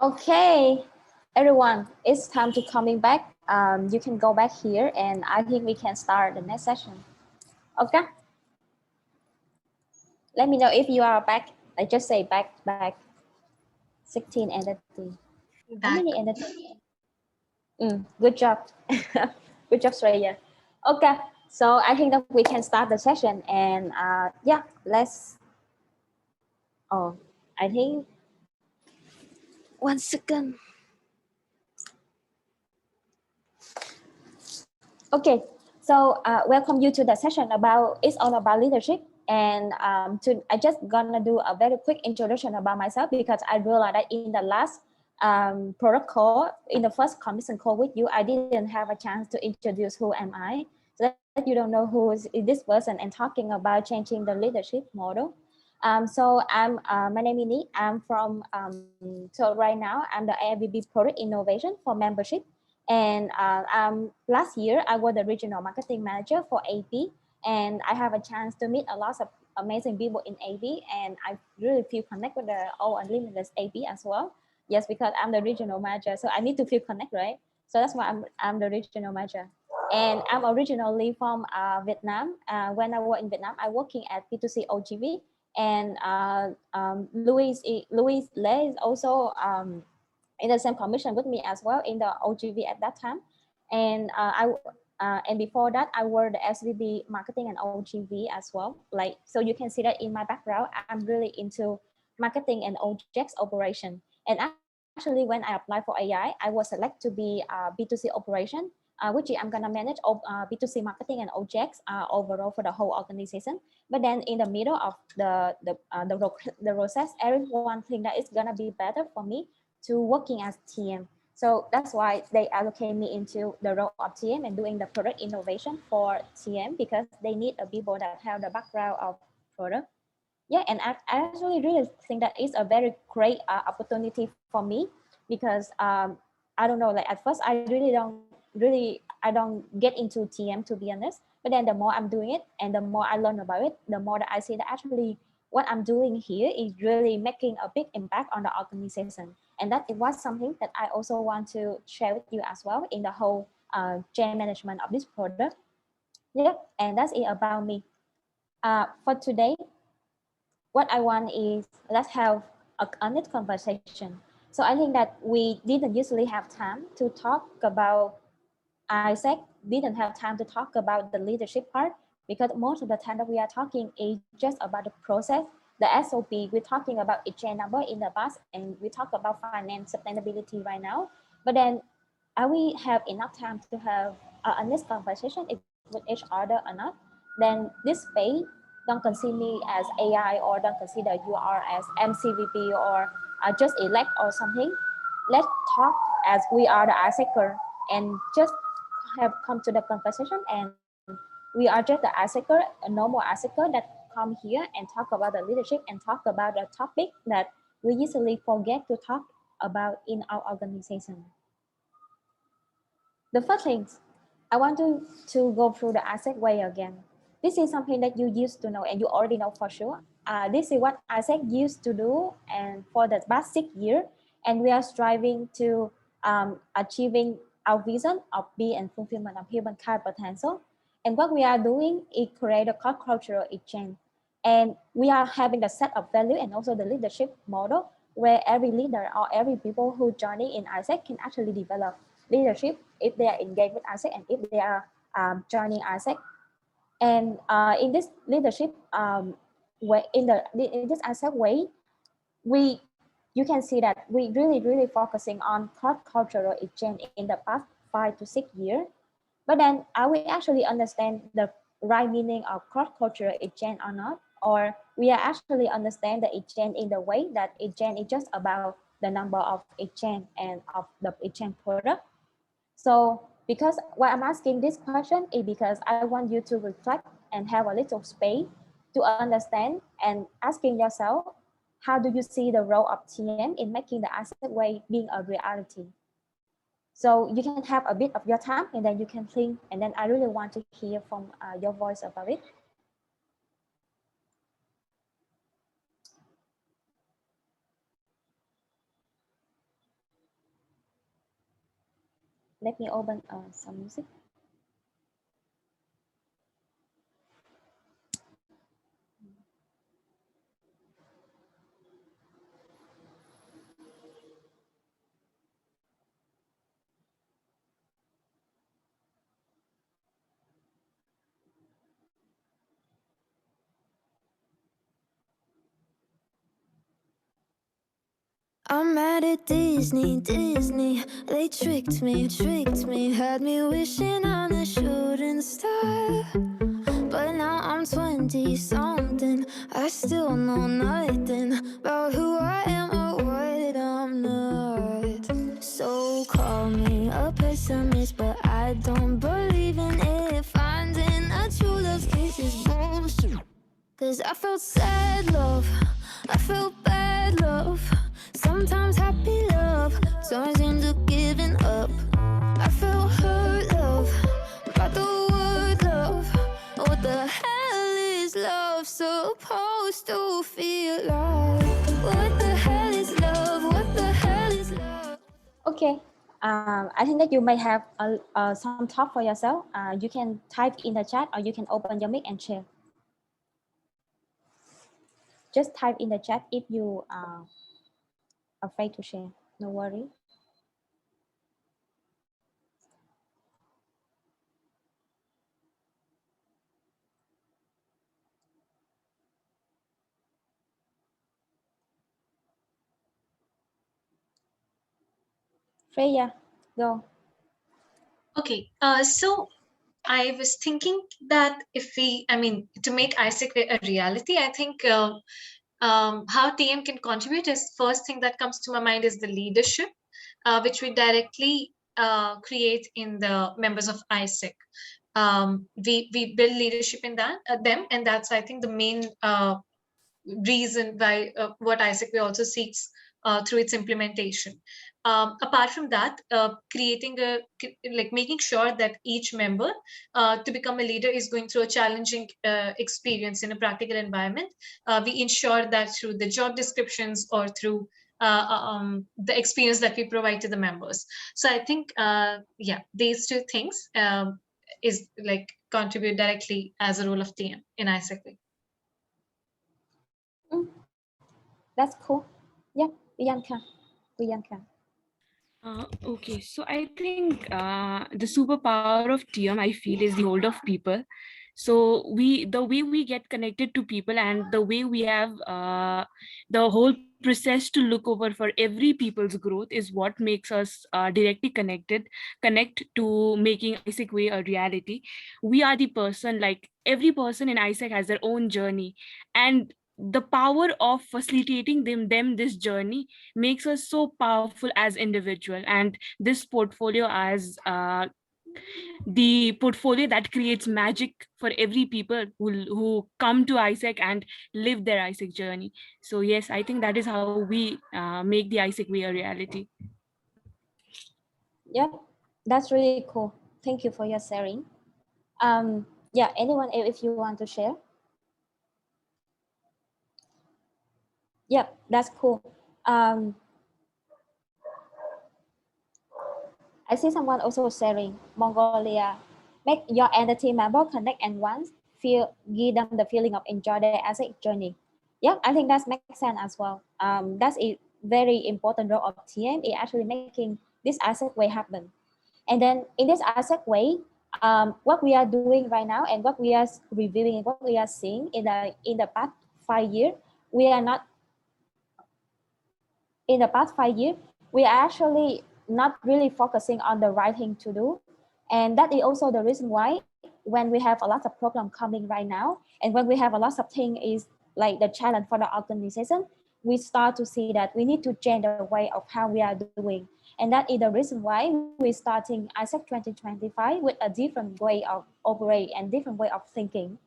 Okay, everyone, it's time to coming back. You can go back here and I think we can start the next session. Okay, let me know if you are back. I just say back, 16 entity. How many Back. entity? Good job. Good job, Sreya. Okay, so I think that we can start the session and yeah, let's, oh, I think, 1 second. Okay, so welcome you to the session about it's all about leadership. And I just gonna do a very quick introduction about myself because I realized that in the last product call, in the first commission call with you, I didn't have a chance to introduce who am I, so that you don't know who is this person and talking about changing the leadership model. My name is Ni. I'm from so right now I'm the AVP Product Innovation for membership. And last year, I was the regional marketing manager for AP, and I have a chance to meet a lot of amazing people in AP, and I really feel connected with the all Limitless AP as well. Yes, because I'm the regional manager, so I need to feel connect, right? So that's why I'm the regional manager. And I'm originally from Vietnam. When I was in Vietnam, I working at B2C OGV, and Louis Lay is also in the same commission with me as well in the OGV at that time. And and before that, I was the SVP marketing and OGV as well. Like, so you can see that in my background, I'm really into marketing and OJEX operation. And actually, when I applied for AI, I was selected to be B2C operation, which I'm gonna manage B2C marketing and OJEX overall for the whole organization. But then in the middle of the process, everyone think that it's gonna be better for me to working as TM. So that's why they allocate me into the role of TM and doing the product innovation for TM because they need a people that have the background of product. Yeah, and I actually really think that it's a very great opportunity for me because I don't know, like at first I don't get into TM to be honest. But then the more I'm doing it and the more I learn about it, the more that I see that actually what I'm doing here is really making a big impact on the organization. And that it was something that I also want to share with you as well in the whole chain management of this product. Yep, and that's it about me. For today, what I want is let's have a honest conversation. So I think that we didn't usually have time to talk about Isaac didn't have time to talk about the leadership part because most of the time that we are talking is just about the process, the SOP. We're talking about exchange number in the past, and we talk about finance sustainability right now. But then, are we have enough time to have an honest conversation with each other or not? Then this space don't consider me as AI or don't consider you are as MCVP or just elect or something. Let's talk as we are the Isaacer and just have come to the conversation and we are just the Asaker, a normal Asaker that come here and talk about the leadership and talk about the topic that we usually forget to talk about in our organization. The first things I want to go through the ASEC way again. This is something that you used to know and you already know for sure. This is what ASEC used to do and for the past 6 years, and we are striving to achieving our vision of being and fulfillment of human kind potential. And what we are doing is create a cultural exchange. And we are having the set of value and also the leadership model where every leader or every people who joining in ISEC can actually develop leadership if they are engaged with ISEC and if they are joining ISEC. And in this leadership way, in this ISEC way, we you can see that we really focusing on cultural exchange in the past 5 to 6 years. But then are we actually understand the right meaning of cross-cultural exchange or not? Or we are actually understand the exchange in the way that exchange is just about the number of exchange and of the exchange product. So because why I'm asking this question is because I want you to reflect and have a little space to understand and asking yourself, how do you see the role of TM in making the asset way being a reality? So you can have a bit of your time and then you can think, and then I really want to hear from your voice about it. Let me open some music. I'm mad at Disney, they tricked me, had me wishing on a shooting star. But now I'm 20 something, I still know nothing about who I am or what I'm not. So call me a pessimist, but I don't believe in it. Finding a true love's kiss is bullshit. Cause I felt sad love, I felt bad love. Sometimes happy love turns into giving up. I felt hurt love, by the word love. What the hell is love supposed to feel like? What the hell is love? What the hell is love? Okay. I think that you may have some thought for yourself. You can type in the chat or you can open your mic and share. Just type in the chat if you are afraid to share. No worry. Freya, go. Okay, so I was thinking that if we, I mean, to make Isaac a reality, I think how TM can contribute is first thing that comes to my mind is the leadership, which we directly create in the members of Isaac. We build leadership in that them, and that's I think the main reason why what Isaac Way also seeks through its implementation. Apart from that, creating like making sure that each member to become a leader is going through a challenging experience in a practical environment. We ensure that through the job descriptions or through the experience that we provide to the members. So I think, yeah, these two things is like contribute directly as a role of TM in Isaac Way. That's cool. Yeah, Bianca. Bianca. Okay, so I think the superpower of TM I feel is the hold of people. So the way we get connected to people and the way we have the whole process to look over for every people's growth is what makes us directly connect to making Isaac Way a reality. We are the person, like every person in Isaac has their own journey, and the power of facilitating them this journey makes us so powerful as individual, and this portfolio as the portfolio that creates magic for every people who come to Isaac and live their Isaac journey. So yes, I think that is how we make the Isaac Way a reality. Yeah, that's really cool. Thank you for your sharing. Yeah, anyone, if you want to share. Yep, that's cool. Um, I see someone also sharing Mongolia. Make your entity member connect and once feel give them the feeling of enjoy their asset journey. Yeah, I think that makes sense as well. That's a very important role of TM in actually making this asset way happen. And then in this asset way, what we are doing right now and what we are reviewing and what we are seeing in the past 5 years, we are not in the past 5 years, we are actually not really focusing on the right thing to do. And that is also the reason why when we have a lot of problem coming right now, and when we have a lot of things is like the challenge for the organization, we start to see that we need to change the way of how we are doing. And that is the reason why we're starting ISAC 2025 with a different way of operating and different way of thinking.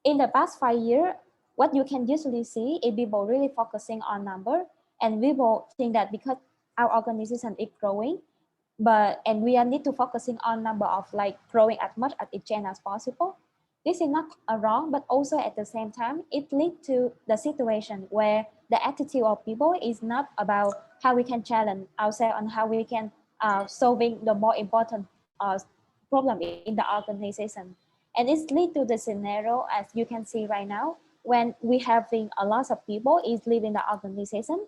In the past 5 years, what you can usually see is people really focusing on number, and people think that because our organization is growing, and we are need to focusing on number of like growing as much as it can as possible. This is not wrong, but also at the same time, it leads to the situation where the attitude of people is not about how we can challenge ourselves and how we can solving the more important problem in the organization. And it's lead to the scenario as you can see right now, when we having a lot of people is leaving the organization.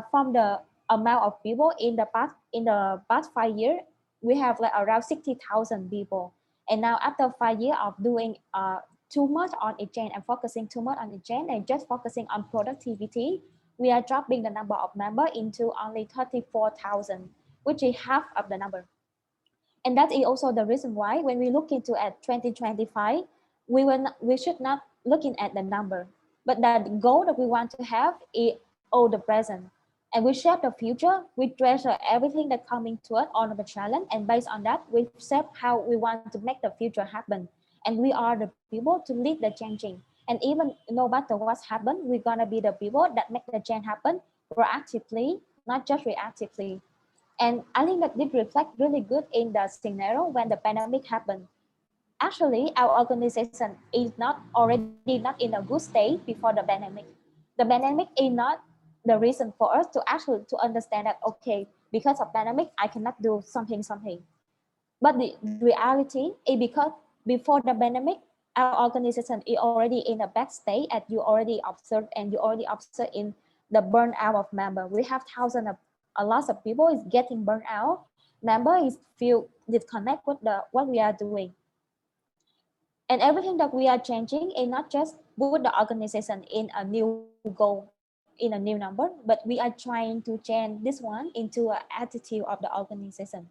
From the amount of people in the past 5 years, we have like around 60,000 people. And now after 5 years of doing too much on exchange and focusing too much on exchange and just focusing on productivity, we are dropping the number of members into only 34,000, which is half of the number. And that is also the reason why when we look into at 2025, we should not looking at the number, but that the goal that we want to have is all the present. And we shape the future, we treasure everything that coming to us on the challenge, and based on that, we shape how we want to make the future happen. And we are the people to lead the changing. And even no matter what's happened, we're gonna be the people that make the change happen proactively, not just reactively. And I think that did reflect really good in the scenario when the pandemic happened. Actually, our organization is not already not in a good state before the pandemic. The pandemic is not the reason for us to actually to understand that okay, because of pandemic, I cannot do something. But the reality is because before the pandemic, our organization is already in a bad state, as you already observed, and you already observed in the burnout of member. We have thousands of a lot of people is getting burned out. Member is feel disconnect with the what we are doing. And everything that we are changing is not just put the organization in a new goal, in a new number, but we are trying to change this one into an attitude of the organization.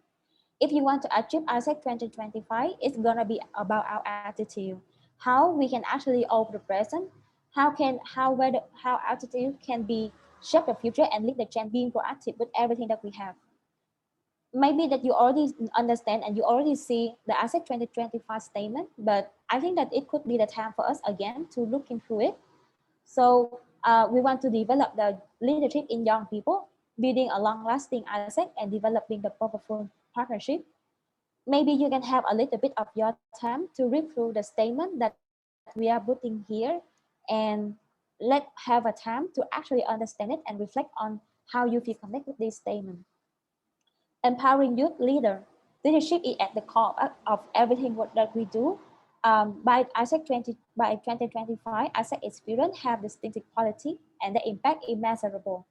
If you want to achieve ASEC 2025, it's gonna be about our attitude, how we can actually over the present, how attitude can be shape the future and lead the change, being proactive with everything that we have. Maybe that you already understand and you already see the ASEC 2025 statement, but I think that it could be the time for us again to look into it. So we want to develop the leadership in young people, building a long-lasting ASEC and developing the purposeful partnership. Maybe you can have a little bit of your time to read through the statement that we are putting here, and let's have a time to actually understand it and reflect on how you feel connected with this statement. Empowering youth leader. Leadership is at the core of everything that we do. By 2025, ASEC experience have distinctive quality and the impact immeasurable.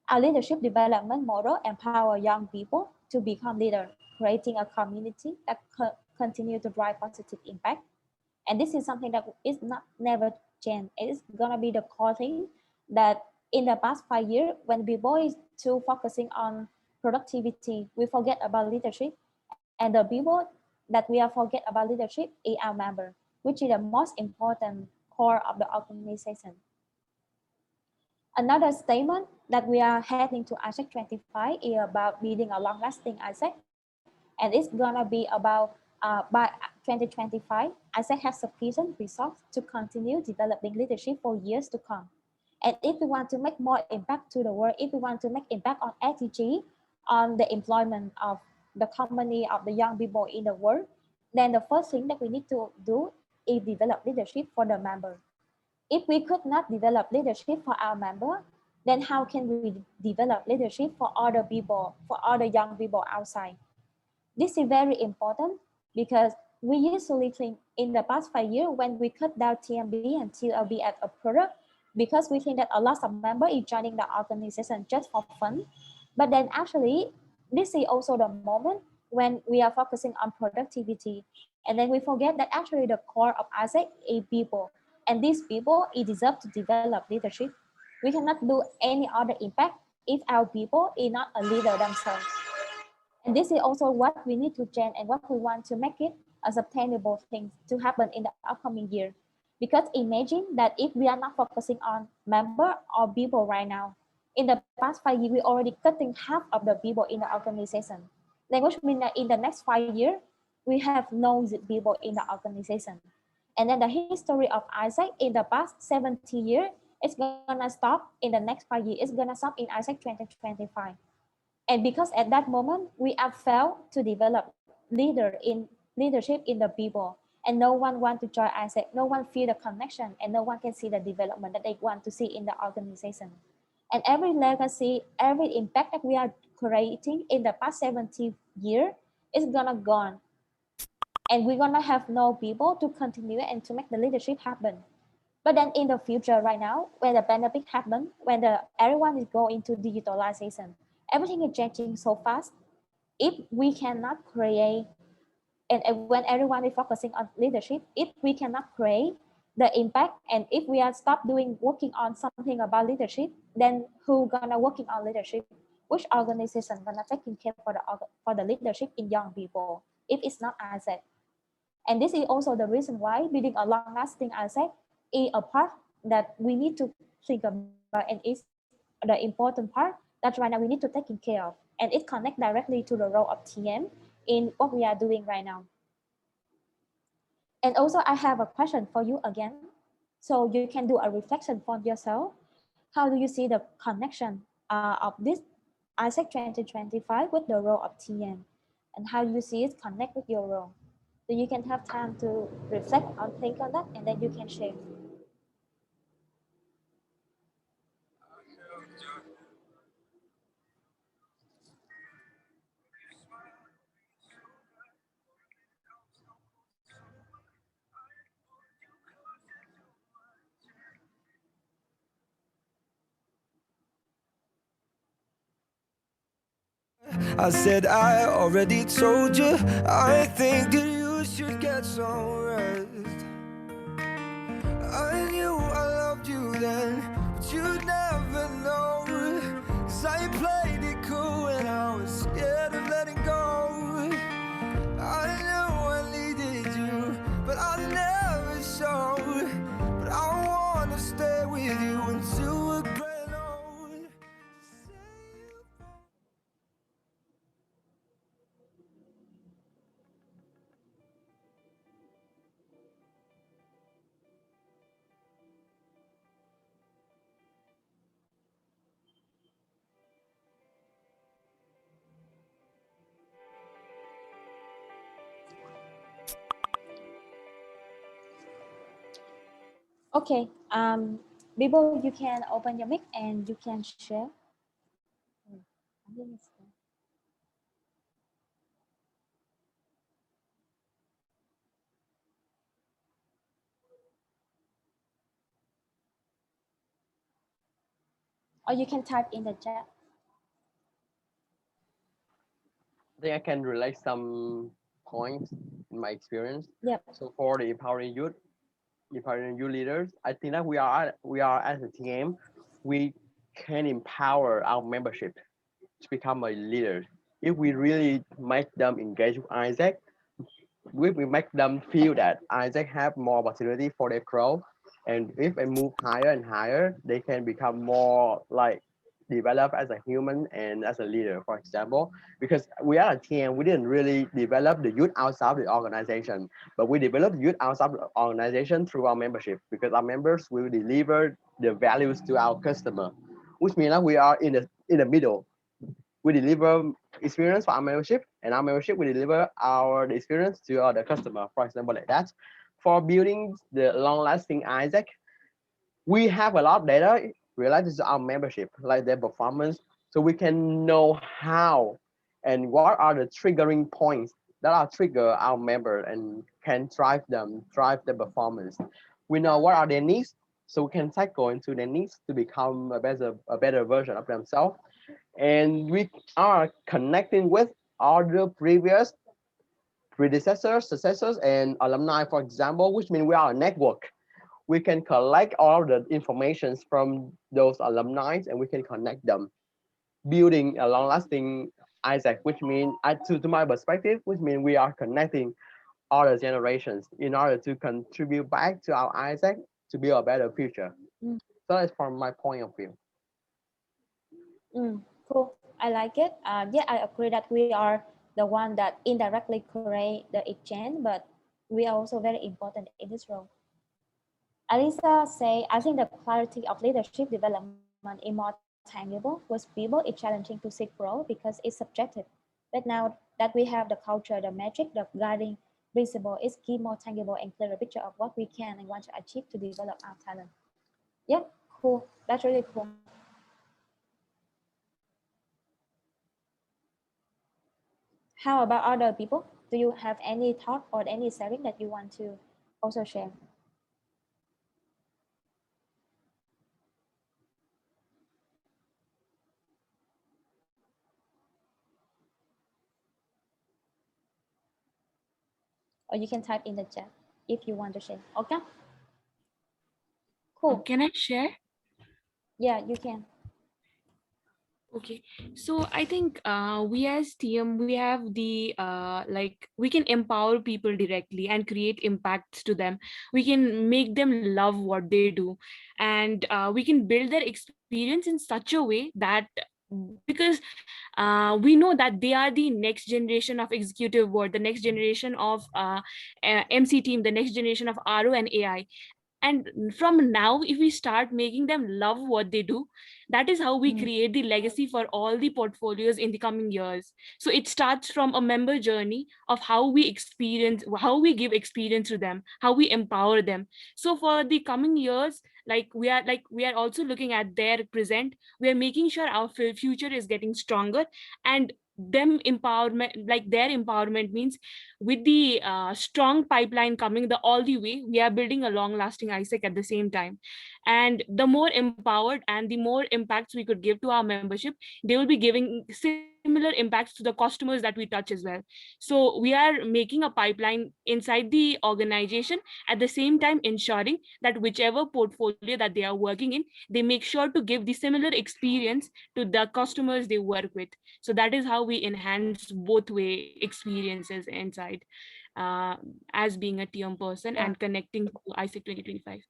Our leadership development model empower young people to become leaders, creating a community that continue to drive positive impact. And this is something that is not never change. It is gonna be the core thing that in the past 5 years, when people is too focusing on productivity, we forget about leadership. And the people that we are forget about leadership is our member, which is the most important core of the organization. Another statement that we are heading to ASEC 25 is about building a long-lasting ASEC, and it's gonna be about by 2025, ASEC has sufficient resources to continue developing leadership for years to come. And if we want to make more impact to the world, if we want to make impact on SDG, on the employment of the company, of the young people in the world, then the first thing that we need to do is develop leadership for the member. If we could not develop leadership for our member, then how can we develop leadership for other people, for other young people outside? This is very important because we usually think in the past 5 years when we cut down TMB and TLB as a product, because we think that a lot of members is joining the organization just for fun. But then actually, this is also the moment when we are focusing on productivity. And then we forget that actually the core of ASEC is people. And these people deserve to develop leadership. We cannot do any other impact if our people is not a leader themselves. And this is also what we need to change and what we want to make it a sustainable thing to happen in the upcoming year. Because imagine that if we are not focusing on member or people right now, in the past 5 years, we already cutting half of the people in the organization. Then which means that in the next 5 years, we have no people in the organization. And then the history of ASEC in the past 70 years, it's gonna stop in the next 5 years. It's gonna stop in ASEC 2025. And because at that moment, we have failed to develop leadership in the people. And no one want to join ASEC, no one feel the connection, and no one can see the development that they want to see in the organization. And every legacy, every impact that we are creating in the past 70 years is gonna gone, and we're gonna have no people to continue and to make the leadership happen. But then in the future, right now, when the pandemic happen, when the everyone is going to digitalization, everything is changing so fast. If we cannot create, and when everyone is focusing on leadership, if we cannot create the impact, and if we are stop doing working on something about leadership, then who gonna working on leadership? Which organization gonna taking care for the leadership in young people if it's not asset? And this is also the reason why building a long-lasting asset is a part that we need to think about, and is the important part that right now we need to taking care of. And it connects directly to the role of TM in what we are doing right now. And also, I have a question for you again. So you can do a reflection for yourself. How do you see the connection of this ISEC 2025 with the role of TM? And how you see it connect with your role? So you can have time to reflect on, think on that, and then you can share. I said I already told you, I think that you should get some rest. I knew I loved you then, but you'd never know. 'Cause I played it cool and I was scared of letting go. I knew I needed you, but I never showed. But I wanna stay with you until we're grown old. Okay, Bibo, you can open your mic and you can share. I think it's there. Or you can type in the chat. I think I can relate some points in my experience. Yep. So for the empowering youth leaders, I think that we are as a team, we can empower our membership to become a leader. If we really make them engage with Isaac, we make them feel that Isaac have more opportunity for their growth, and if they move higher and higher, they can become more like develop as a human and as a leader, for example. Because we are a team, we didn't really develop the youth outside the organization, but we develop youth outside the organization through our membership, because our members will deliver the values to our customer, which means that we are in the middle. We deliver experience for our membership, and our membership will deliver the experience to the customer, for example, like that. For building the long-lasting Isaac, we have a lot of data related to our membership, like their performance, so we can know how and what are the triggering points that are trigger our member and can drive their performance. We know what are their needs, so we can tackle into their needs to become a better version of themselves. And we are connecting with other previous predecessors, successors, and alumni, for example, which means we are a network. We can collect all the informations from those alumni and we can connect them, building a long-lasting Isaac, which means, to my perspective, which means we are connecting all the generations in order to contribute back to our Isaac to build a better future. Mm. So that's from my point of view. Cool. I like it. Yeah, I agree that we are the one that indirectly create the exchange, but we are also very important in this role. Alisa say, I think the clarity of leadership development is more tangible. With people, it's challenging to seek growth because it's subjective. But now that we have the culture, the magic, the guiding principle, it's give more tangible and clearer picture of what we can and want to achieve to develop our talent. Yep, cool. That's really cool. How about other people? Do you have any thought or any sharing that you want to also share? Or you can type in the chat if you want to share. Okay, cool. Can I share? Yeah, you can. Okay, so I think we as TM, we have the like we can empower people directly and create impacts to them. We can make them love what they do, and we can build their experience in such a way that, because we know that they are the next generation of executive board, the next generation of MC team, the next generation of RO and AI. And from now, if we start making them love what they do, that is how we Mm, create the legacy for all the portfolios in the coming years. So it starts from a member journey of how we give experience to them, how we empower them. So for the coming years, we are also looking at their present. We are making sure our future is getting stronger, and them empowerment, like their empowerment means, with the strong pipeline coming the all the way, we are building a long lasting ISEC at the same time. And the more empowered and the more impacts we could give to our membership, they will be giving similar impacts to the customers that we touch as well. So we are making a pipeline inside the organization, at the same time ensuring that whichever portfolio that they are working in, they make sure to give the similar experience to the customers they work with. So that is how we enhance both way experiences inside, as being a TM person yeah. and connecting to ISEC 2025.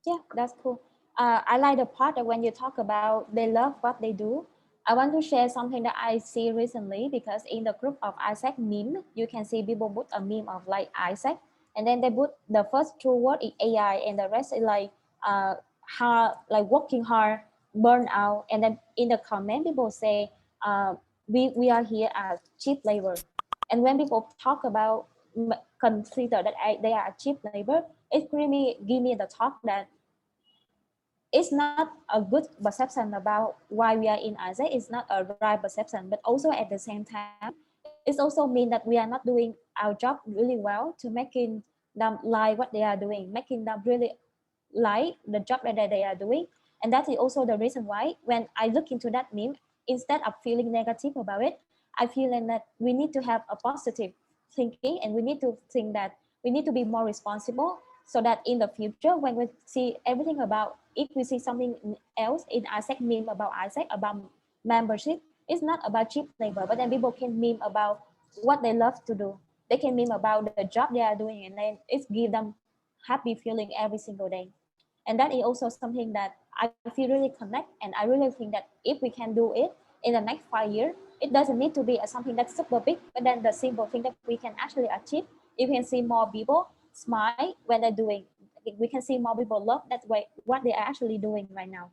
Yeah, that's cool. I like the part that when you talk about they love what they do. I want to share something that I see recently because in the group of Isaac meme, you can see people put a meme of like Isaac, and then they put the first two word is AI, and the rest is like hard, like working hard, burn out, and then in the comment people say we are here as cheap labor, and when people talk about consider that they are cheap labor, it really give me the thought that it's not a good perception about why we are in Isaac. It's not a right perception, but also at the same time, it's also mean that we are not doing our job really well to making them like what they are doing, making them really like the job that they are doing. And that is also the reason why when I look into that meme, instead of feeling negative about it, I feel that we need to have a positive thinking, and we need to think that we need to be more responsible, so that in the future when we see everything about, if we see something else in Isaac meme about Isaac about membership, it's not about cheap labor, but then people can meme about what they love to do. They can meme about the job they are doing, and then it give them happy feeling every single day. And that is also something that I feel really connect, and I really think that if we can do it in the next 5 years, it doesn't need to be something that's super big, but then the simple thing that we can actually achieve, if we can see more people smile when they're doing, we can see more people love that way what they are actually doing right now.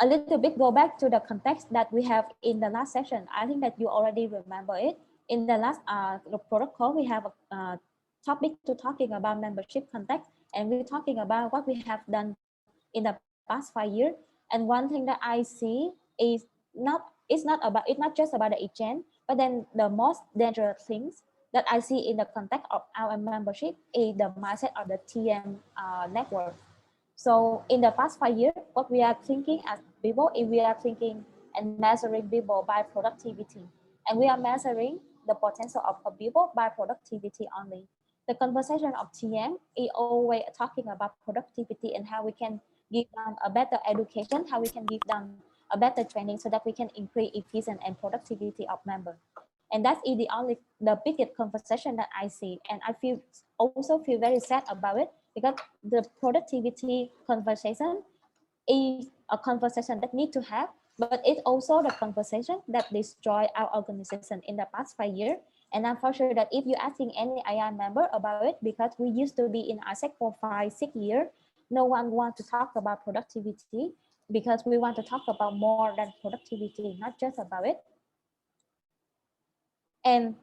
A little bit go back to the context that we have in the last session. I think that you already remember it. In the last the protocol, we have a topic to talking about membership context, and we're talking about what we have done in the past 5 years. And one thing that I see is it's not just about the exchange, but then the most dangerous things that I see in the context of our membership is the mindset of the TM network. So in the past 5 years, what we are thinking as people is we are thinking and measuring people by productivity. And we are measuring the potential of a people by productivity only. The conversation of TM is always talking about productivity and how we can give them a better education, how we can give them a better training so that we can increase efficiency and productivity of members. And that is the biggest conversation that I see. And I feel also feel very sad about it because the productivity conversation is a conversation that need to have, but it's also the conversation that destroy our organization in the past 5 years. And I'm for sure that if you're asking any AI member about it, because we used to be in ASEC for 5, 6 years, no one wants to talk about productivity because we want to talk about more than productivity, not just about it. And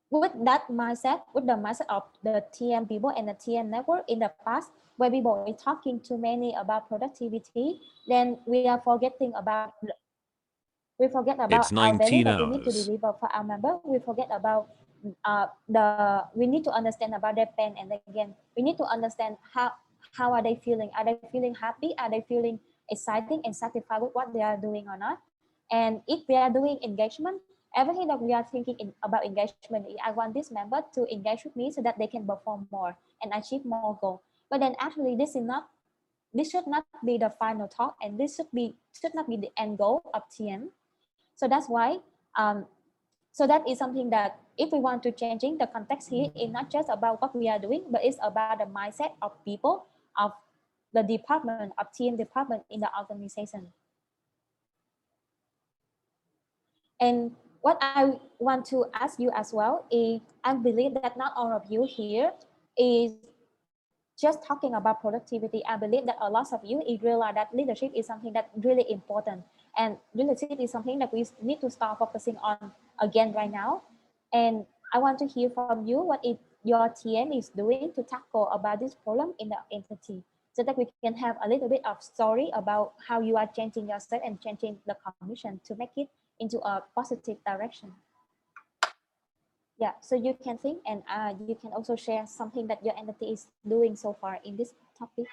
with that mindset, with the mindset of the TM people and the TM network in the past, where people are talking too many about productivity, then we are forgetting about We forget about It's our value 19 that we need to hours. deliver for our member. We forget about we need to understand about their pain, and again we need to understand how are they feeling. Are they feeling happy? Are they feeling exciting and satisfied with what they are doing or not? And if we are doing engagement, everything that we are thinking about engagement, I want this member to engage with me so that they can perform more and achieve more goal. But then actually this should not be the final talk, and this should not be the end goal of TM. So that's why so that is something that if we want to changing the context here, it's not just about what we are doing, but it's about the mindset of people, of the department, of team department in the organization. And what I want to ask you as well is, I believe that not all of you here is just talking about productivity. I believe that a lot of you is realize that leadership is something that really important, and leadership is something that we need to start focusing on again right now. And I want to hear from you what your TM is doing to tackle about this problem in the entity, so that we can have a little bit of story about how you are changing yourself and changing the commission to make it into a positive direction. Yeah, so you can think, and you can also share something that your entity is doing so far in this topic.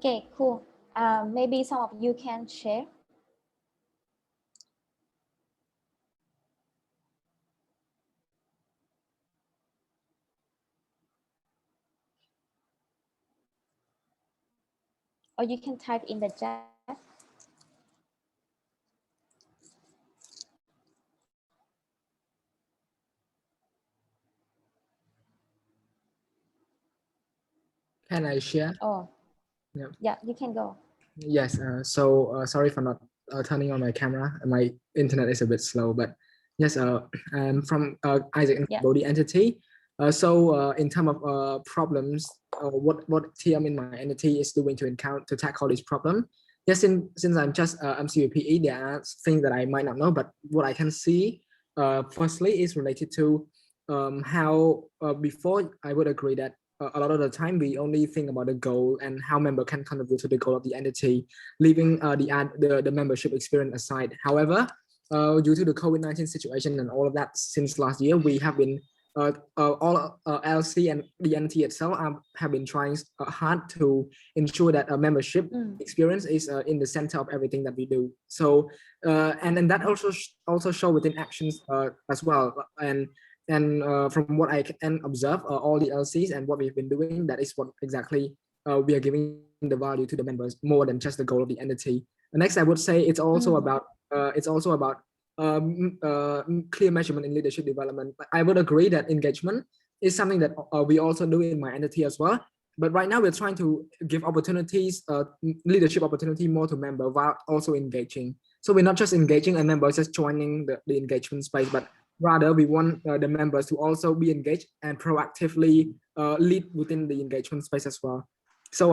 Okay, cool. Maybe some of you can share. Or you can type in the chat. Can I share? Oh, Yeah. yeah, you can go. Yes. Sorry for not turning on my camera. My internet is a bit slow, but yes. I'm from Isaac and Yeah. Body entity. In terms of problems, what team in my entity is doing to encounter to tackle this problem? Yes, since I'm just MCVPE, there are things that I might not know, but what I can see, firstly, is related to how before I would agree that a lot of the time we only think about the goal and how member can contribute to the goal of the entity, leaving the membership experience aside. However, due to the COVID-19 situation and all of that, since last year we have been all LC and the entity itself have been trying hard to ensure that a membership experience is in the center of everything that we do. So and then that also show within actions as well. And from what I can observe, all the LCs and what we've been doing, that is what exactly we are giving the value to the members more than just the goal of the entity. And next, I would say it's also about clear measurement in leadership development. I would agree that engagement is something that we also do in my entity as well. But right now we're trying to give opportunities, leadership opportunity more to members while also engaging. So we're not just engaging and members just joining the engagement space, but rather we want the members to also be engaged and proactively lead within the engagement space as well. So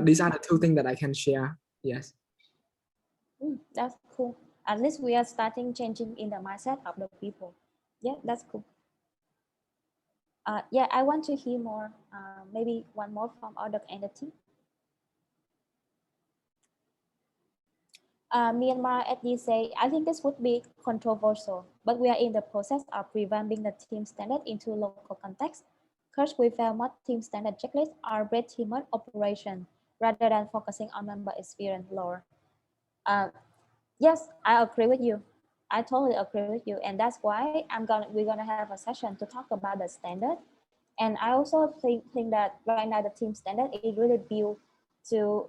these are the two things that I can share. Yes. That's cool. At least we are starting changing in the mindset of the people. Yeah, that's cool. Yeah, I want to hear more. Maybe one more from other entity. Myanmar SD say, I think this would be controversial, but we are in the process of revamping the team standard into local context. First, we found more team standard checklists are red teamer operation rather than focusing on member experience lore. Yes, I agree with you. I totally agree with you, and that's why we're gonna have a session to talk about the standard. And I also think that right now the team standard is really built to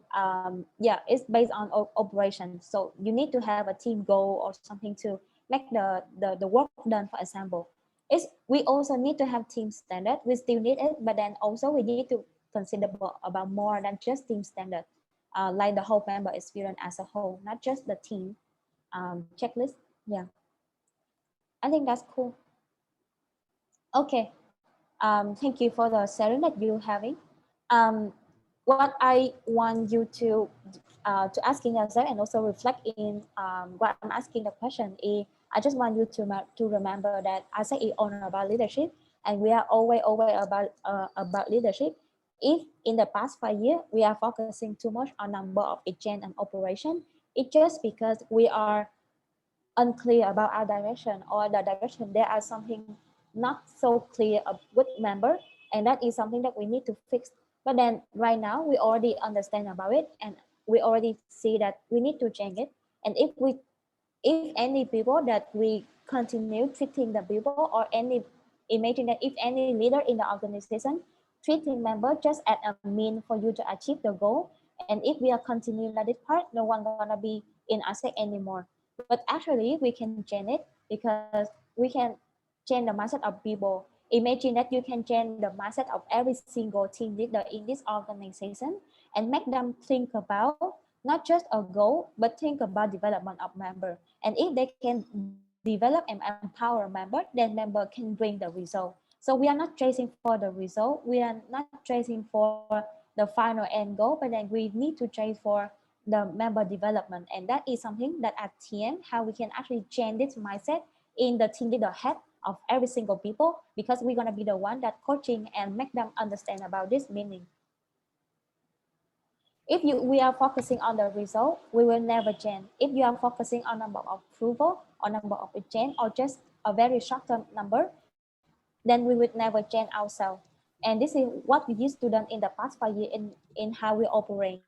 yeah, it's based on operations. So you need to have a team goal or something to make the work done. For example, it's we also need to have team standard. We still need it, but then also we need to consider about more than just team standard, like the whole member experience as a whole, not just the team checklist. Yeah, I think that's cool. Okay, thank you for the sharing that you're having. What I want you to asking yourself and also reflect in what I'm asking the question is, I just want you to remember that I say it on about leadership, and we are always about leadership. If in the past 5 years we are focusing too much on number of agent and operation, it's just because we are unclear about our direction, or the direction there are something not so clear with member, and that is something that we need to fix. But then right now we already understand about it, and we already see that we need to change it. And if any people that we continue treating the people, or any imagine that if any leader in the organization treating member just as a mean for you to achieve the goal, and if we are continuing that this part, no one gonna be in ASEC anymore. But actually we can change it, because we can change the mindset of people. Imagine that you can change the mindset of every single team leader in this organization, and make them think about not just a goal, but think about development of member. And if they can develop and empower member, then member can bring the result. So we are not chasing for the result. We are not chasing for the final end goal, but then we need to chase for the member development. And that is something that at TM, how we can actually change this mindset in the team leader head of every single people, because we're gonna be the one that coaching and make them understand about this meaning. If we are focusing on the result, we will never change. If you are focusing on number of approval or number of change, or just a very short-term number, then we would never change ourselves. And this is what we used to do in the past 5 years in how we operate.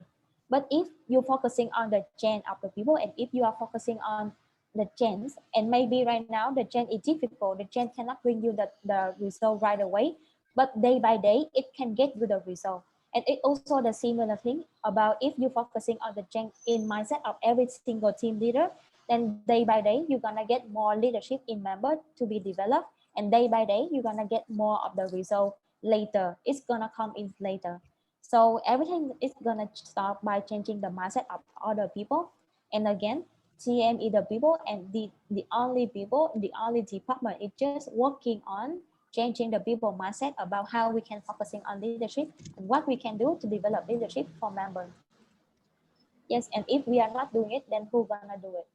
But if you're focusing on the change of the people, and if you are focusing on the change, and maybe right now the change is difficult, the change cannot bring you the result right away, but day by day, it can get you the result. And it also the similar thing about if you're focusing on the change in mindset of every single team leader, then day by day, you're gonna get more leadership in member to be developed. And day by day, you're gonna get more of the result later. It's gonna come in later. So everything is gonna start by changing the mindset of other people. And again, TM is the people, and the only department is just working on changing the people mindset about how we can focusing on leadership and what we can do to develop leadership for members. Yes, and if we are not doing it, then who gonna do it?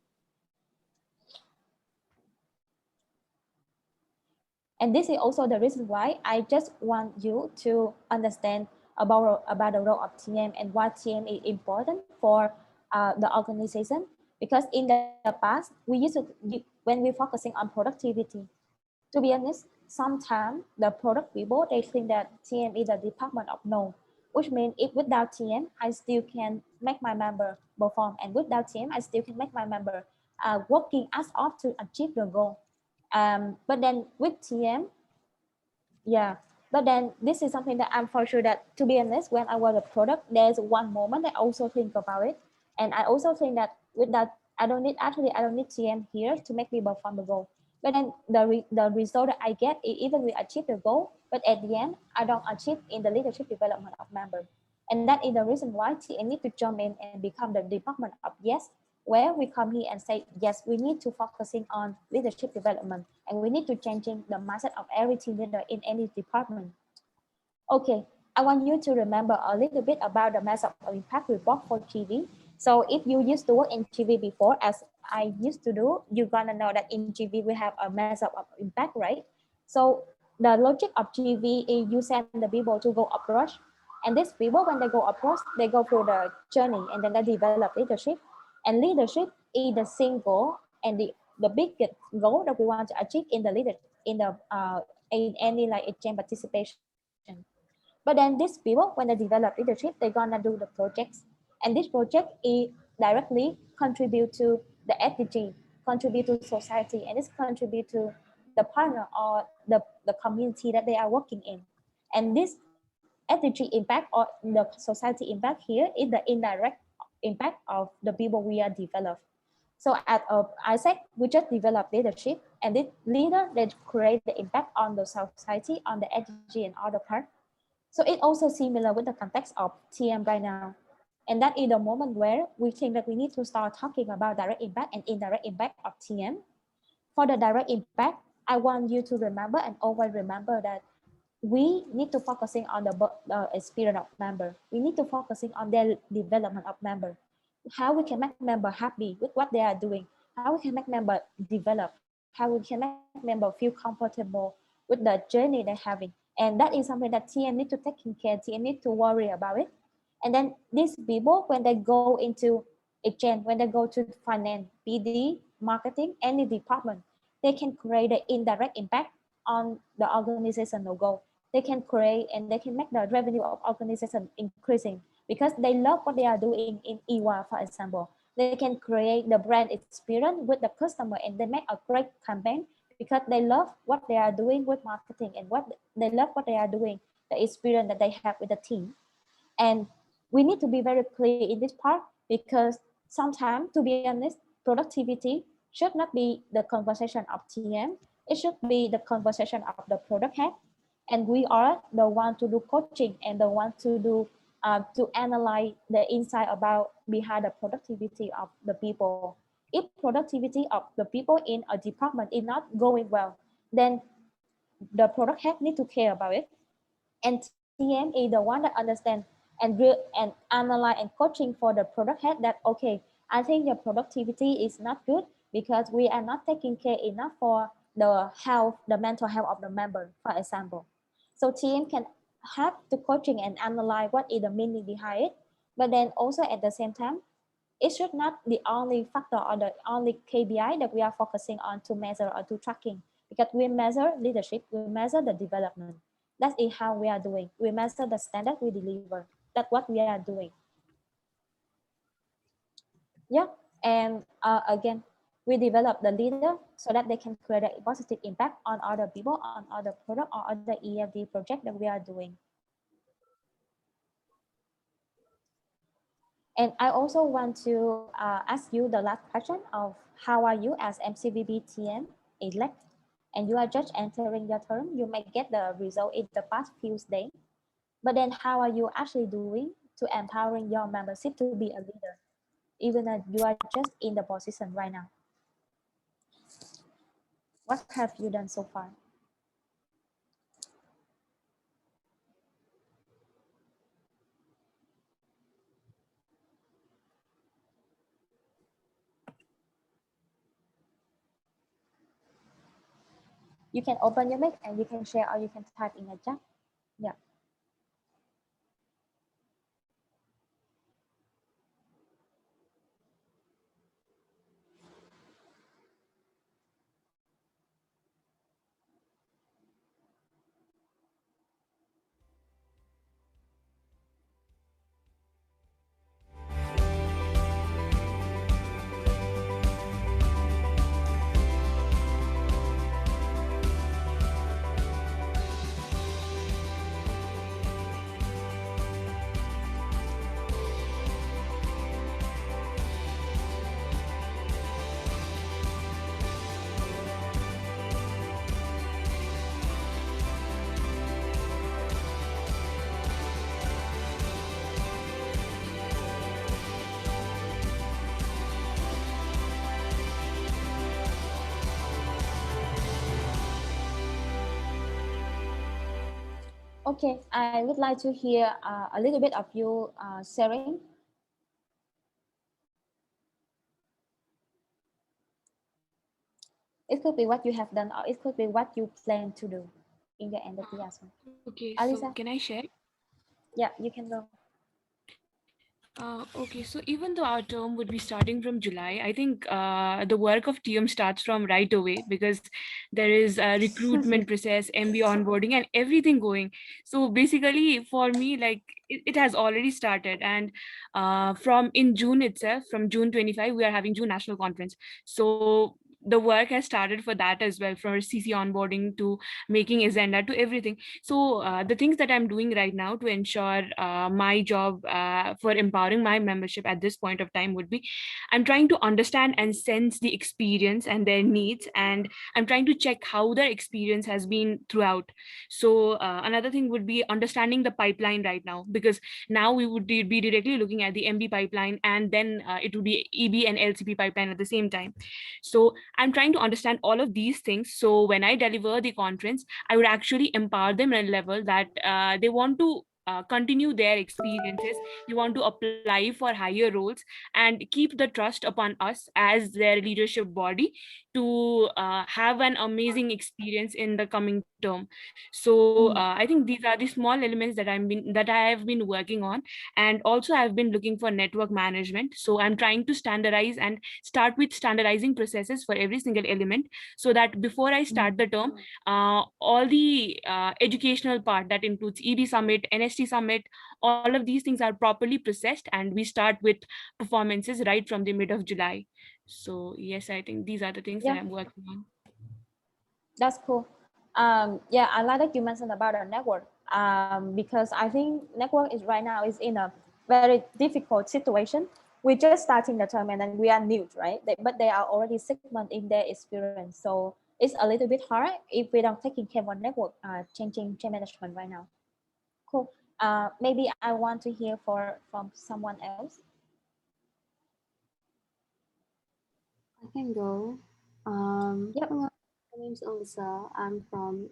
And this is also the reason why I just want you to understand about the role of TM and why TM is important for the organization. Because in the past, we used to, when we're focusing on productivity, to be honest, sometimes the product people, they think that TM is the department of no, which means if without TM, I still can make my member perform. And without TM, I still can make my member working as off to achieve the goal. But then with TM, yeah, but then this is something that I'm for sure that, to be honest, when I was a product, there's one moment I also think about it. And I also think that with that, I don't need TM here to make me perform the goal. But then the result that I get, even we achieve the goal, but at the end, I don't achieve in the leadership development of members. And that is the reason why TM need to jump in and become the department of yes, where we come here and say, yes, we need to focusing on leadership development, and we need to changing the mindset of every team leader in any department. Okay, I want you to remember a little bit about the measure of impact report for GV. So if you used to work in GV before, as I used to do, you're gonna know that in GV we have a measure of impact, right? So the logic of GV is you send the people to go approach, and these people, when they go approach, they go through the journey, and then they develop leadership. And leadership is the single and the biggest goal that we want to achieve in the leader in any like exchange participation. But then these people, when they develop leadership, they're gonna do the projects, and this project is directly contribute to the SDG. contribute to society, and it's contribute to the partner or the community that they are working in. And this SDG impact or the society impact here is the indirect impact of the people we are developed. So at ISEC, we just develop leadership, and this leader they create the impact on the society, on the SDG and other part. So it also similar with the context of TM right now. And that is the moment where we think that we need to start talking about direct impact and indirect impact of TM. For the direct impact, I want you to remember and always remember that we need to focusing on the experience of member. We need to focusing on their development of member. How we can make member happy with what they are doing. How we can make member develop. How we can make member feel comfortable with the journey they're having. And that is something that TM need to take care. TM need to worry about it. And then these people, when they go into exchange, when they go to finance, PD, marketing, any department, they can create an indirect impact on the organizational goal. They can create and they can make the revenue of organization increasing because they love what they are doing in EWA, for example. They can create the brand experience with the customer and they make a great campaign because they love what they are doing with marketing and what they love what they are doing, the experience that they have with the team. And we need to be very clear in this part because sometimes, to be honest, productivity should not be the conversation of TM. It should be the conversation of the product head. And we are the one to do coaching and the one to do to analyze the insight about behind the productivity of the people. If productivity of the people in a department is not going well, then the product head need to care about it. And TM is the one that understands and analyze and coaching for the product head that, okay, I think your productivity is not good because we are not taking care enough for the health, the mental health of the member, for example. So TM can have the coaching and analyze what is the meaning behind it. But then also at the same time, it should not the only factor or the only KPI that we are focusing on to measure or to tracking, because we measure leadership, we measure the development. That is how we are doing. We measure the standard we deliver. That's what we are doing. Yeah, and again, we develop the leader so that they can create a positive impact on other people, on other product or other EFD project that we are doing. And I also want to ask you the last question of how are you as MCVB TM elect? And you are just entering your term, you may get the result in the past few days. But then how are you actually doing to empowering your membership to be a leader, even if you are just in the position right now? What have you done so far? You can open your mic and you can share or you can type in a chat. Yeah. Okay, I would like to hear a little bit of you sharing. It could be what you have done, or it could be what you plan to do in your entity as well. Okay, Alisa? so can I share? Yeah, you can go. Okay, so even though our term would be starting from July, I think the work of TM starts from right away because there is a recruitment process, MB onboarding, and everything going. So basically, for me, like it has already started, and from in June itself, from June 25, we are having June National Conference. So the work has started for that as well, from CC onboarding to making agenda to everything. So the things that I'm doing right now to ensure my job for empowering my membership at this point of time would be, I'm trying to understand and sense the experience and their needs, and I'm trying to check how their experience has been throughout. So another thing would be understanding the pipeline right now, because now we would be directly looking at the MB pipeline, and then it would be EB and LCP pipeline at the same time. So I'm trying to understand all of these things, so when I deliver the conference, I would actually empower them at a level that they want to continue their experiences, they want to apply for higher roles, and keep the trust upon us as their leadership body to have an amazing experience in the coming term. So I think these are the small elements that I have been working on. And also I've been looking for network management, so I'm trying to standardize and start with standardizing processes for every single element, so that before I start the term, all the educational part that includes EB Summit, NST Summit, all of these things are properly processed, and we start with performances right from the mid of July. So yes, I think these are the things that Yeah, I'm working on. that's cool. Yeah, I like that you mentioned about the network, because I think network is right now is in a very difficult situation. We're just starting the term and then we are new, right? But they are already segment in their experience. So it's a little bit hard if we don't taking care of network, changing change management right now. Cool. Maybe I want to hear from someone else. I can go. Yep. Hello, my name's Alyssa. I'm from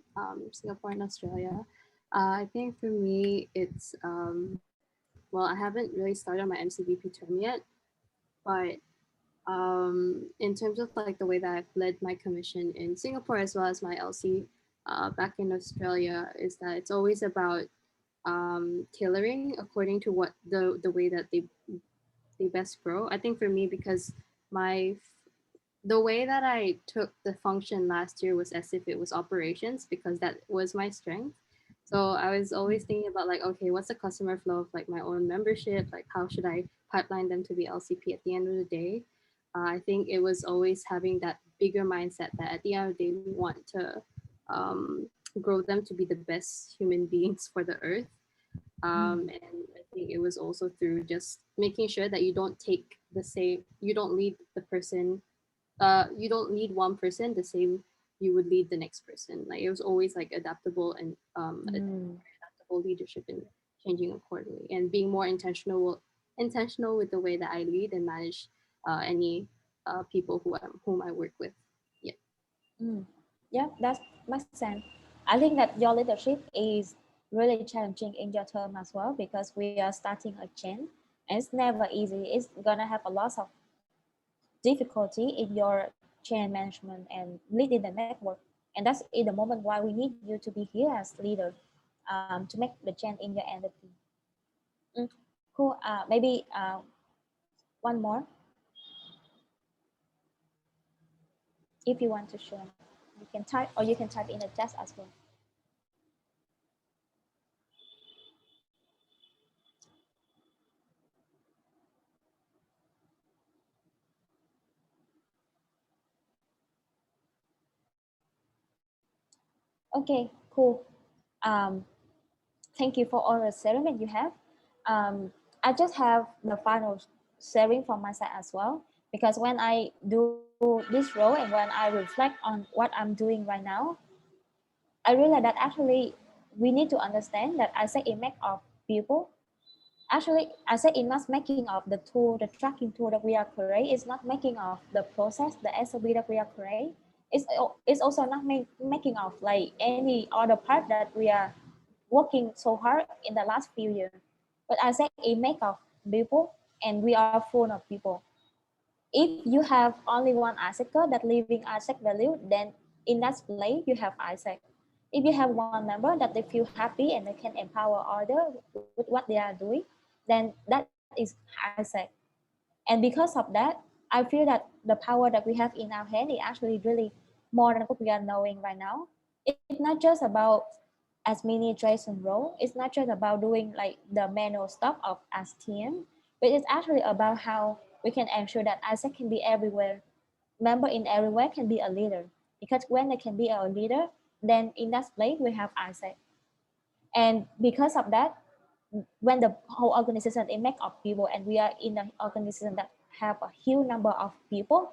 Singapore in Australia. I think for me, it's well, I haven't really started my MCVP term yet, but in terms of like the way that I've led my commission in Singapore as well as my LC back in Australia, is that it's always about tailoring according to what the way that they best grow. I think for me, because my the way that I took the function last year was as if it was operations, because that was my strength. So I was always thinking about like, okay, what's the customer flow of like my own membership? Like, how should I pipeline them to be LCP at the end of the day? I think it was always having that bigger mindset that at the end of the day, we want to um, grow them to be the best human beings for the earth. And I think it was also through just making sure that you don't take the same, you don't lead the person, you don't lead one person the same you would lead the next person. Like it was always like adaptable and adaptable leadership and changing accordingly and being more intentional with the way that I lead and manage any people whom I work with. Yeah. Mm. Yeah, that makes sense. I think that your leadership is really challenging in your term as well, because we are starting a chain and it's never easy. It's gonna have a lot of difficulty in your chain management and leading the network. And that's in the moment why we need you to be here as leader, to make the chain in your entity. Mm. Cool. Maybe one more if you want to share. You can type or you can type in the chat as well. Okay, cool. Um, Thank you for all the sharing that you have. I just have the final sharing from my side as well, because when I do this role and when I reflect on what I'm doing right now, I realize that actually we need to understand that I say it make of people. Actually, I say it not making of the tool, the tracking tool that we are create. It's not making of the process, the SOP that we are create. It's also not making of like any other part that we are working so hard in the last few years. But I say it make of people, and we are full of people. If you have only one Isaacer that living Isaac value, then in that place you have Isaac. If you have one member that they feel happy and they can empower others with what they are doing, then that is is Isaac. And because of that, I feel that the power that we have in our hand is actually really more than what we are knowing right now. It's not just about administration role. It's not just about doing like the manual stuff of as TM, but it's actually about how we can ensure that Isaac can be everywhere. Member in everywhere can be a leader, because when they can be a leader, then in that place we have Isaac. And because of that, when the whole organization is made of people and we are in an organization that have a huge number of people,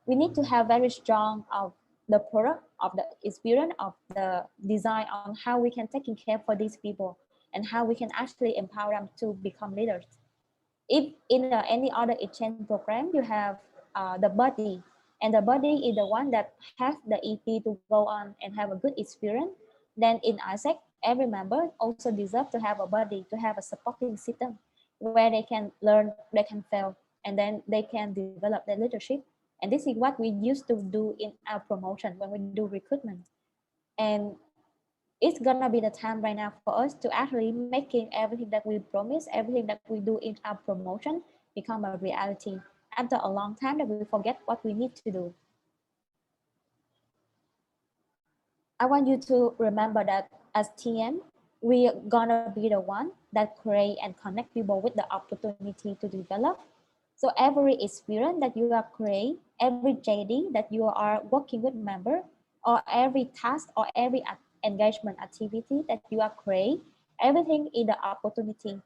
we need to have very strong of the product, of the experience, of the design on how we can taking care for these people and how we can actually empower them to become leaders. If in any other exchange program you have the buddy, and the buddy is the one that has the EP to go on and have a good experience, then in ISEC every member also deserve to have a buddy, to have a supporting system where they can learn, they can fail, and then they can develop their leadership. And this is what we used to do in our promotion when we do recruitment. And it's gonna be the time right now for us to actually making everything that we promise, everything that we do in our promotion become a reality. After a long time that we forget what we need to do. I want you to remember that as TM, we're gonna be the one that create and connect people with the opportunity to develop. So every experience that you are creating, every JD that you are working with member, or every task or every engagement activity that you are creating, everything is the opportunity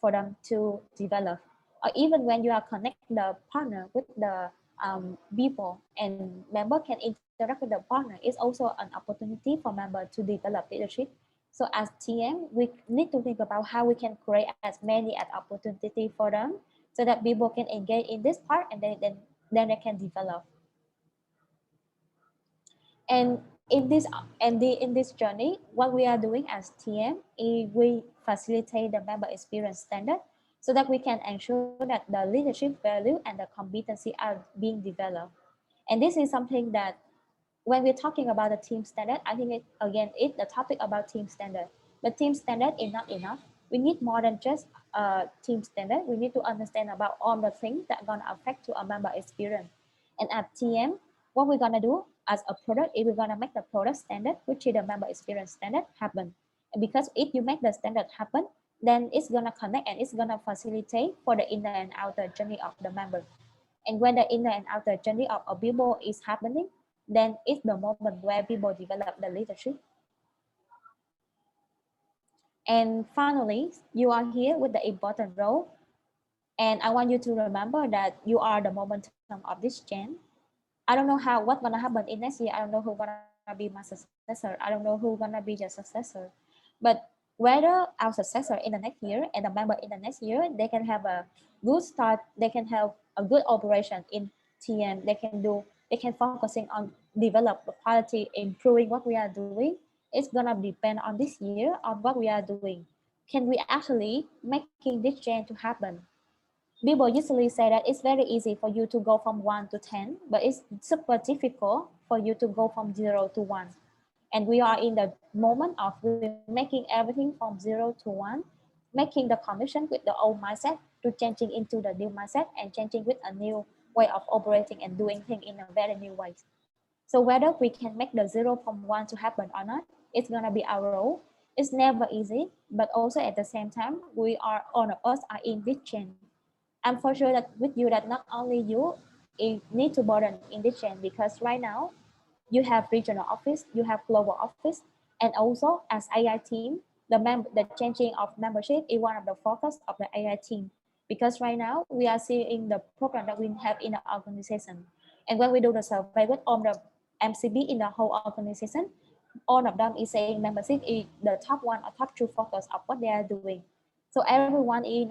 for them to develop. Or even when you are connect the partner with the people and member can interact with the partner, is also an opportunity for member to develop leadership. So as TM, we need to think about how we can create as many as opportunity for them so that people can engage in this part and then they can develop. And in this journey, what we are doing as TM is we facilitate the member experience standard so that we can ensure that the leadership value and the competency are being developed. And this is something that when we're talking about the team standard, I think it's the topic about team standard. But team standard is not enough. We need more than just team standard. We need to understand about all the things that are gonna affect to a member experience. And at TM, what we're gonna do as a product is we're gonna make the product standard, which is the member experience standard, happen. And because if you make the standard happen, then it's gonna connect and it's gonna facilitate for the inner and outer journey of the member. And when the inner and outer journey of a people is happening, then it's the moment where people develop the leadership. And finally, you are here with the important role. And I want you to remember that you are the momentum of this change. I don't know what's gonna happen in next year. I don't know who's gonna be my successor. I don't know who's gonna be your successor. But whether our successor in the next year and the member in the next year, they can have a good start. They can have a good operation in TM. They can focusing on develop the quality, improving what we are doing. It's gonna depend on this year on what we are doing. Can we actually making this change to happen? People usually say that it's very easy for you to go from 1 to 10, but it's super difficult for you to go from 0 to 1. And we are in the moment of making everything from 0 to 1, making the connection with the old mindset to changing into the new mindset and changing with a new way of operating and doing things in a very new way. So whether we can make the 0 from 1 to happen or not, it's gonna be our role. It's never easy, but also at the same time, all of us are in this chain. I'm for sure that with you that not only you need to burden in this chain, because right now you have regional office, you have global office, and also as AI team, the changing of membership is one of the focus of the AI team, because right now we are seeing the program that we have in the organization, and when we do the survey with all the MCB in the whole organization, all of them is saying membership is the top one or top two focus of what they are doing. So everyone in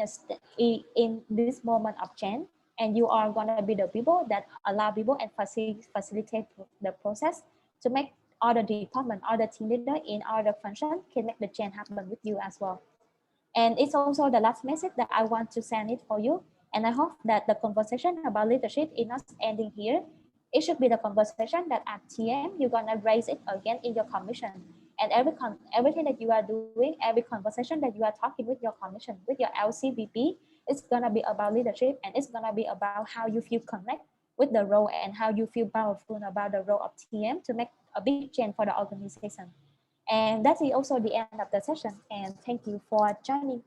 this moment of change, and you are going to be the people that allow people and facilitate the process to make all the department, all the team leader in all the function can make the change happen with you as well. And it's also the last message that I want to send it for you. And I hope that the conversation about leadership is not ending here. It should be the conversation that at TM, you're going to raise it again in your commission. And everything that you are doing, every conversation that you are talking with your commission, with your LCVP, It's gonna be about leadership, and it's gonna be about how you feel connect with the role and how you feel powerful about the role of TM to make a big change for the organization. And that is also the end of the session. And thank you for joining.